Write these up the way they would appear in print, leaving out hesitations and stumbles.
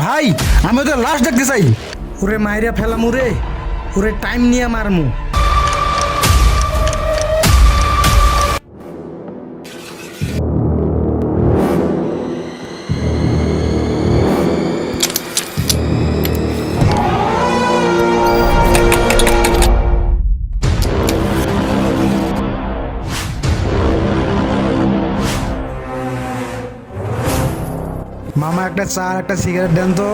ভাই আমি ওদের লাশ দেখতে চাই। ওরে মাইরা ফেলামু রে, ওরে টাইম নিয়ে মারমু। মামা একটা চা আর একটা সিগারেট দেন তো।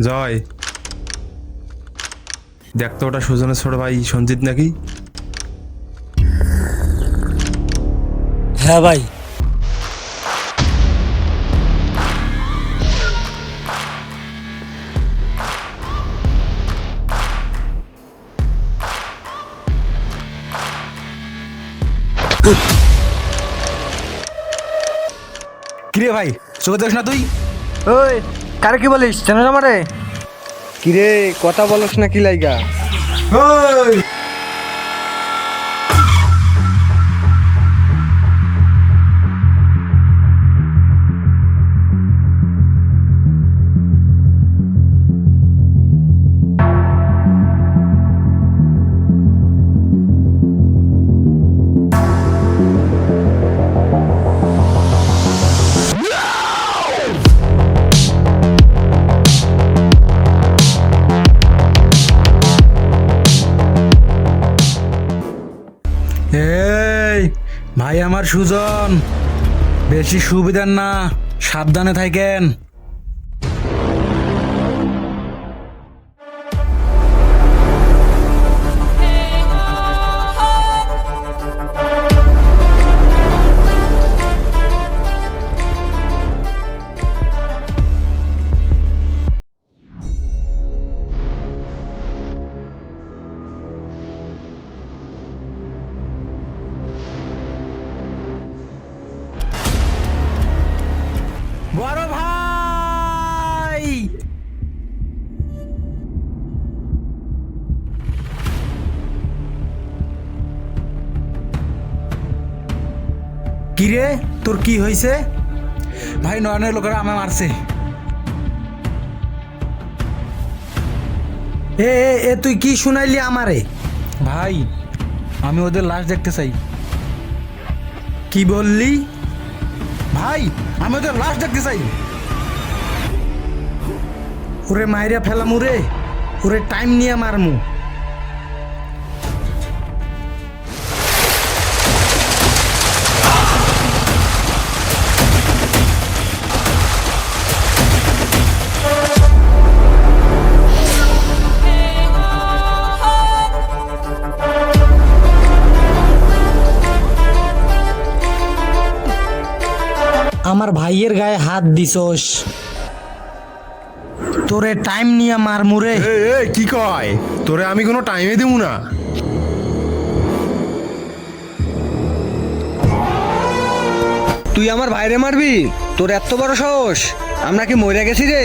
জয়, দেখ তো ওটা সুজনের ছোট ভাই সঞ্জিত নাকি? হ্যাঁ ভাই। কিরে ভাই, চোখে দেখ না তুই? ওই কারে কি বলিস চেনো আমারে? কিরে কথা বলছ না কি লাইগা? এই ভাই আমার সুজন, বেশি সুবিধার না, সাবধানে থাকেন। বড় ভাই, কিরে তোর কি হয়েছে? ভাই নয়নের লোকেরা আমায় মারছে। এ এ এ তুই কি শুনাইলি আমারে? ভাই আমি ওদের লাশ দেখতে চাই। কি বললি? ভাই আমি ওদের লাশ দেখতে চাই। ওরে মাইরা ফেলামু রে, ওরে টাইম নিয়ে মারমু। আমার ভাইয়ের গায়ে হাত দিছস, তোরে টাইম নিয়ে মারমু রে। এই কি কয়? তোরে আমি কোনো টাইমে দেবো না। তুই আমার ভাইরে মারবি? তোর এত বড় সাহস? আমরা কি মরে গেছি রে?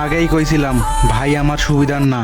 আগেই কইছিলাম ভাই আমার সুবিধার না।